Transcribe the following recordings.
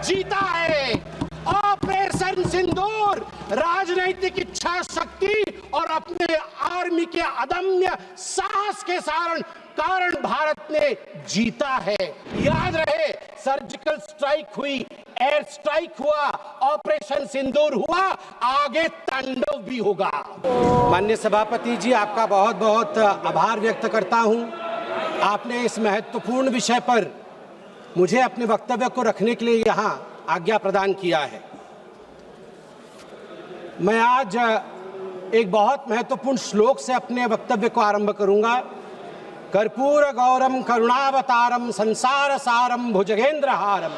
जीता है। ऑपरेशन सिंदूर राजनीतिक इच्छा शक्ति और अपने आर्मी के अदम्य साहस के कारण भारत ने जीता है। याद रहे, सर्जिकल स्ट्राइक हुई, एयर स्ट्राइक हुआ, ऑपरेशन सिंदूर हुआ, आगे तांडव भी होगा। माननीय सभापति जी, आपका बहुत बहुत आभार व्यक्त करता हूं। आपने इस महत्वपूर्ण विषय पर मुझे अपने वक्तव्य को रखने के लिए यहां आज्ञा प्रदान किया है। मैं आज एक बहुत महत्वपूर्ण श्लोक से अपने वक्तव्य को आरंभ करूंगा। कर्पूर गौरम करुणावतारम संसार सारम भुजगेंद्रहारम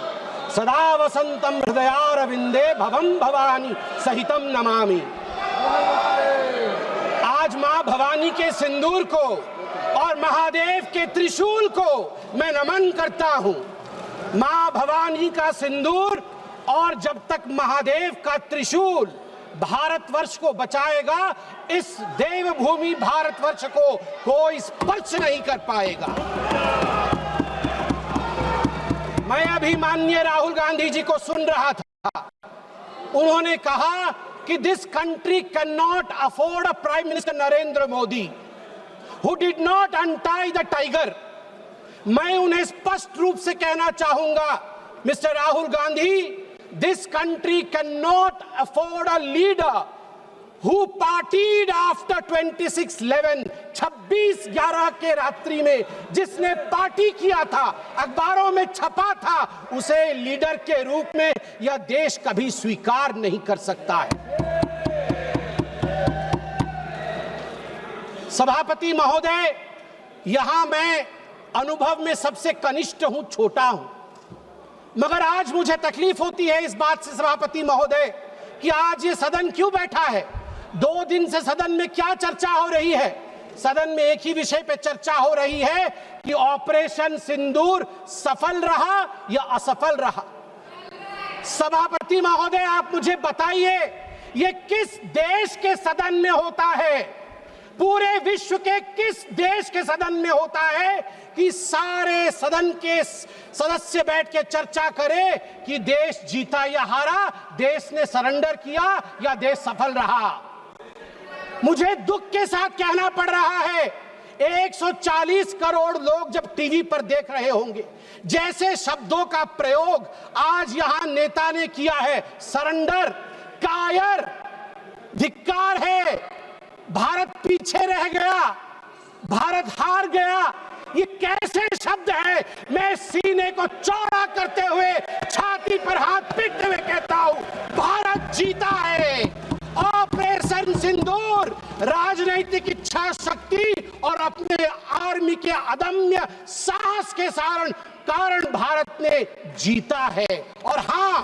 सदा वसंतम हृदयारविंदे भवम भवानी सहितम नमामि। आज मां भवानी के सिंदूर को और महादेव के त्रिशूल को मैं नमन करता हूं। मां भवानी का सिंदूर और जब तक महादेव का त्रिशूल भारतवर्ष को बचाएगा, इस देवभूमि भारतवर्ष को कोई स्पर्श नहीं कर पाएगा। मैं अभी माननीय राहुल गांधी जी को सुन रहा था। उन्होंने कहा कि this country can not afford a prime minister Narendra Modi who did not untie the tiger. मैं उन्हें स्पष्ट रूप से कहना चाहूंगा, mister Rahul Gandhi, this country cannot afford a leader who partied after 26/11, 26/11 के रात्रि में जिसने पार्टी किया था, अखबारों में छपा था, उसे लीडर के रूप में यह देश कभी स्वीकार नहीं कर सकता है। सभापति महोदय, यहां मैं अनुभव में सबसे कनिष्ठ हूं, छोटा हूं, मगर आज मुझे तकलीफ होती है इस बात से सभापति महोदय कि आज ये सदन क्यों बैठा है। 2 दिन से सदन में क्या चर्चा हो रही है? सदन में एक ही विषय पे चर्चा हो रही है कि ऑपरेशन सिंदूर सफल रहा या असफल रहा। सभापति महोदय, आप मुझे बताइए, ये किस देश के सदन में होता है? पूरे विश्व के किस देश के सदन में होता है कि सारे सदन के सदस्य बैठ के चर्चा करें कि देश जीता या हारा, देश ने सरेंडर किया या देश सफल रहा? मुझे दुख के साथ कहना पड़ रहा है, 140 करोड़ लोग जब टीवी पर देख रहे होंगे, जैसे शब्दों का प्रयोग आज यहां नेता ने किया है, सरेंडर, कायर, धिक्कार है, भारत पीछे रह गया, भारत हार गया, ये कैसे शब्द है? मैं सीने को चौड़ा करते हुए, छाती पर हाथ पीटते हुए कहता हूं, भारत जीता है। ऑपरेशन सिंदूर राजनीतिक इच्छा शक्ति और अपने आर्मी के अदम्य साहस के कारण भारत ने जीता है। और हां,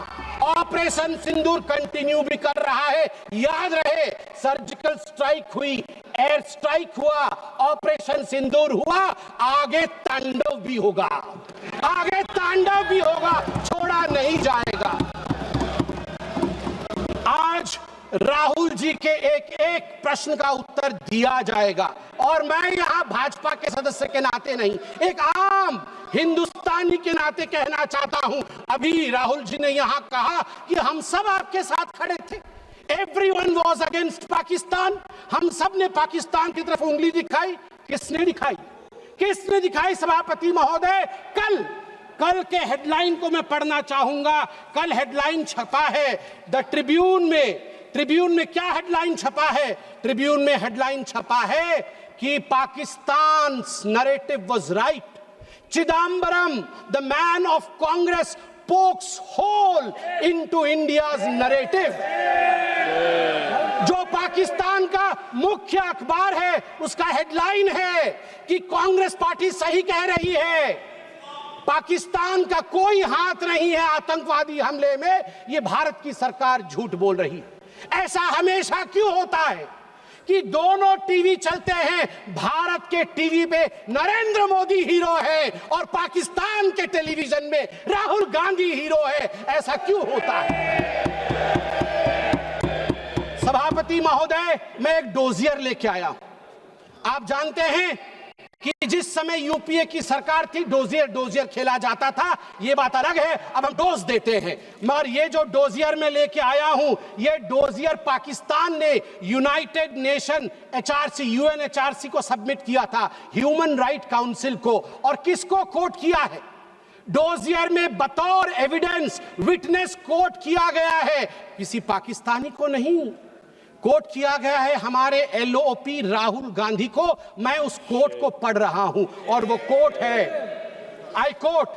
ऑपरेशन सिंदूर कंटिन्यू भी कर रहा है। याद रहे, सर्जिकल स्ट्राइक हुई, एयर स्ट्राइक हुआ, ऑपरेशन सिंदूर हुआ, आगे तांडव भी होगा, आगे तांडव भी होगा, छोड़ा नहीं जाएगा। आज राहुल जी के एक प्रश्न का उत्तर दिया जाएगा और मैं यहां भाजपा के सदस्य के नाते नहीं, एक आम हिंदुस्तानी के नाते कहना चाहता हूं। अभी राहुल जी ने यहां कहा कि हम सब आपके साथ खड़े थे, एवरीवन वाज अगेंस्ट पाकिस्तान, हम सब ने पाकिस्तान की तरफ उंगली दिखाई। किसने दिखाई? किसने दिखाई सभापति महोदय? कल के हेडलाइन को मैं पढ़ना चाहूंगा। कल हेडलाइन छपा है द ट्रिब्यून में। ट्रिब्यून में क्या हेडलाइन छपा है? ट्रिब्यून में हेडलाइन छपा है कि Pakistan narrative was right, Chidambaram the man of Congress pokes hole into India's narrative. जो पाकिस्तान का मुख्य अखबार है, उसका हेडलाइन है कि कांग्रेस पार्टी सही कह रही है, पाकिस्तान का कोई हाथ नहीं है आतंकवादी हमले में, ये भारत की सरकार झूठ बोल रही है। ऐसा हमेशा क्यों होता है कि दोनों टीवी चलते हैं, भारत के टीवी पे नरेंद्र मोदी हीरो है और पाकिस्तान के टेलीविजन में राहुल गांधी हीरो है? ऐसा क्यों होता है? सभापति महोदय, मैं एक डोजियर लेके आया हूं। आप जानते हैं कि जिस समय यूपीए की सरकार थी डोजियर खेला जाता था, ये बात अलग है, अब हम डोज देते हैं। मगर ये जो डोजियर में लेके आया हूं, ये डोजियर पाकिस्तान ने यूनाइटेड नेशन एचआरसी यूएनएचआरसी को सबमिट किया था, ह्यूमन राइट काउंसिल को। और किसको कोट किया है? डोजियर में बतौर एविडेंस विटनेस कोट किया गया है, किसी पाकिस्तानी को नहीं, कोट किया गया है हमारे एलओपी राहुल गांधी को। मैं उस कोट को पढ़ रहा हूं और वो कोट है, I quote,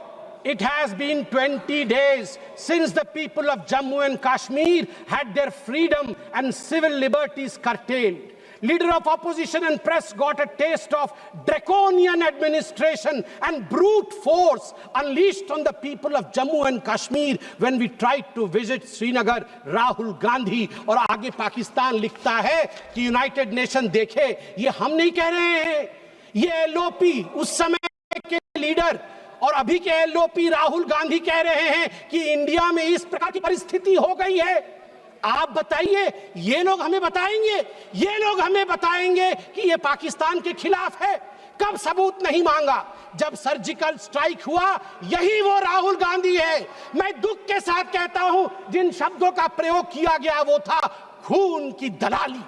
It has been 20 days since the people of Jammu and Kashmir had their freedom and civil liberties curtailed. Leader of opposition and press got a taste of draconian administration and brute force unleashed on the people of Jammu and Kashmir when we tried to visit Srinagar. Rahul Gandhi. और आगे पाकिस्तान लिखता है कि United nation देखे, ये हम नहीं कह रहे हैं, ये एलओपी उस समय के लीडर और अभी के एलओपी राहुल गांधी कह रहे हैं कि इंडिया में इस प्रकार की परिस्थिति हो गई है। आप बताइए, ये लोग हमें बताएंगे, ये लोग हमें बताएंगे कि ये पाकिस्तान के खिलाफ है? कब सबूत नहीं मांगा? जब सर्जिकल स्ट्राइक हुआ, यही वो राहुल गांधी है। मैं दुख के साथ कहता हूं, जिन शब्दों का प्रयोग किया गया वो था खून की दलाली।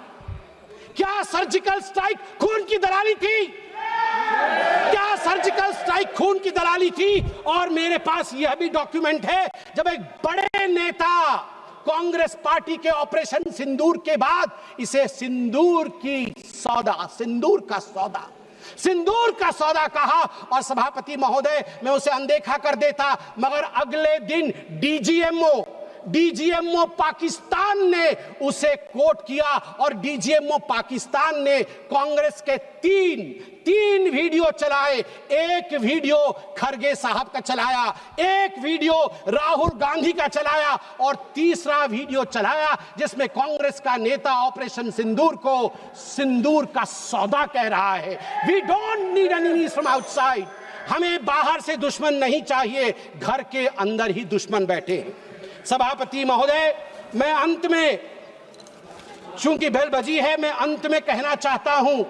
क्या सर्जिकल स्ट्राइक खून की दलाली थी? क्या सर्जिकल स्ट्राइक खून की दलाली थी? और मेरे पास यह भी डॉक्यूमेंट है, जब एक बड़े नेता कांग्रेस पार्टी के ऑपरेशन सिंदूर के बाद इसे सिंदूर का सौदा कहा और सभापति महोदय मैं उसे अनदेखा कर देता, मगर अगले दिन डीजीएमओ पाकिस्तान ने उसे कोट किया और डीजीएमओ पाकिस्तान ने कांग्रेस के तीन वीडियो चलाए। एक वीडियो खरगे साहब का चलाया, एक वीडियो राहुल गांधी का चलाया और तीसरा वीडियो चलाया जिसमें कांग्रेस का नेता ऑपरेशन सिंदूर को सिंदूर का सौदा कह रहा है। We don't need enemies from outside. हमें बाहर से दुश्मन नहीं चाहिए, घर के अंदर ही दुश्मन बैठे हैं। सभापति महोदय, मैं अंत में, चूंकि बेल बजी है, मैं अंत में कहना चाहता हूं,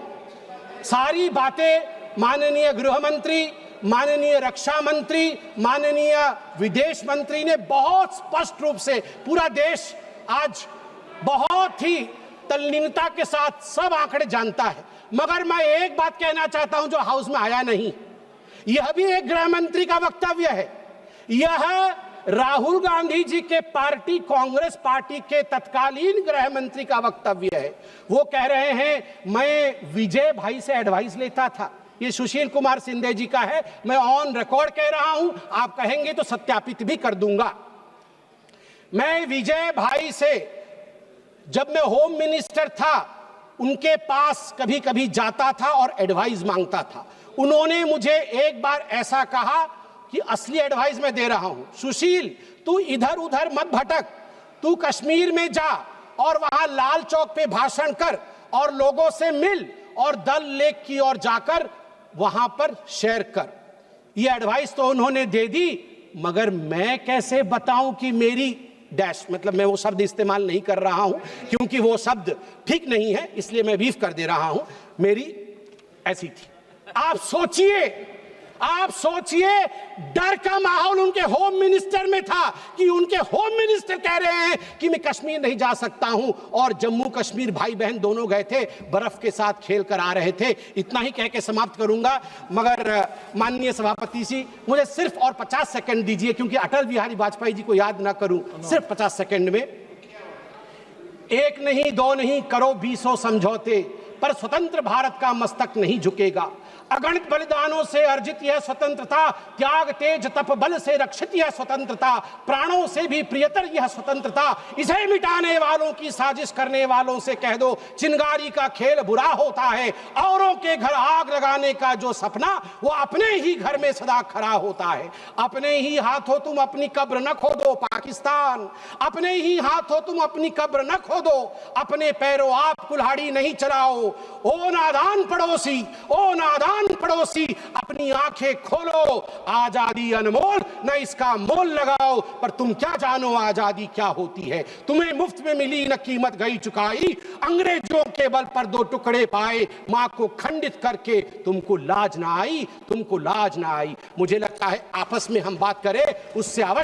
सारी बातें माननीय गृह मंत्री, माननीय रक्षा मंत्री, माननीय विदेश मंत्री ने बहुत स्पष्ट रूप से, पूरा देश आज बहुत ही तल्लीनता के साथ सब आंकड़े जानता है, मगर मैं एक बात कहना चाहता हूं जो हाउस में आया नहीं। यह भी एक गृह मंत्री का वक्तव्य है, यह राहुल गांधी जी के पार्टी कांग्रेस पार्टी के तत्कालीन गृह मंत्री का वक्तव्य है। वो कह रहे हैं मैं विजय भाई से एडवाइस लेता था। ये सुशील कुमार सिंधे जी का है, मैं ऑन रिकॉर्ड कह रहा हूं, आप कहेंगे तो सत्यापित भी कर दूंगा। मैं विजय भाई से, जब मैं होम मिनिस्टर था, उनके पास कभी कभी जाता था और एडवाइस मांगता था। उन्होंने मुझे एक बार ऐसा कहा कि असली एडवाइस मैं दे रहा हूं, सुशील तू इधर उधर मत भटक, तू कश्मीर में जा और वहां लाल चौक पे भाषण कर और लोगों से मिल और दल लेक की ओर जाकर वहां पर शेयर कर। ये एडवाइस तो उन्होंने दे दी, मगर मैं कैसे बताऊं कि मेरी डैश, मतलब मैं वो शब्द इस्तेमाल नहीं कर रहा हूं क्योंकि वो शब्द ठीक नहीं है, इसलिए मैं बीफ कर दे रहा हूं, मेरी ऐसी थी। आप सोचिए डर का माहौल उनके होम मिनिस्टर में था कि उनके होम मिनिस्टर कह रहे हैं कि मैं कश्मीर नहीं जा सकता हूं, और जम्मू कश्मीर भाई बहन दोनों गए थे, बर्फ के साथ खेल कर आ रहे थे। इतना ही कह के समाप्त करूंगा, मगर माननीय सभापति जी मुझे सिर्फ और 50 सेकंड दीजिए, क्योंकि अटल बिहारी वाजपेयी जी को याद ना करूं, सिर्फ 50 सेकंड में। एक नहीं दो नहीं करो 20 समझौते, पर स्वतंत्र भारत का मस्तक नहीं झुकेगा। अगणित बलिदानों से अर्जित यह स्वतंत्रता, त्याग तेज तप बल से रक्षित यह स्वतंत्रता, प्राणों से भी प्रियतर यह स्वतंत्रता। इसे मिटाने वालों की साजिश करने वालों से कह दो, चिंगारी का खेल बुरा होता है। औरों के घर आग लगाने का जो सपना, वो अपने ही घर में सदा खड़ा होता है। अपने ही हाथों तुम अपनी कब्र न खोदो। पाकिस्तान, अपने ही हाथों तुम अपनी कब्र न खोदो, अपने पैरों आप कुल्हाड़ी नहीं चलाओ। ओ नादान पड़ोसी, ओ नादान पड़ोसी, अपनी आंखें खोलो, आजादी अनमोल, न इसका मोल लगाओ। पर तुम क्या जानो आजादी क्या होती है, तुम्हें मुफ्त में मिली न कीमत गई चुकाई। अंग्रेजों के बल पर 2 टुकड़े पाए, मां को खंडित करके तुमको लाज ना आई, तुमको लाज ना आई। मुझे लगता है आपस में हम बात करें, उससे अवश्य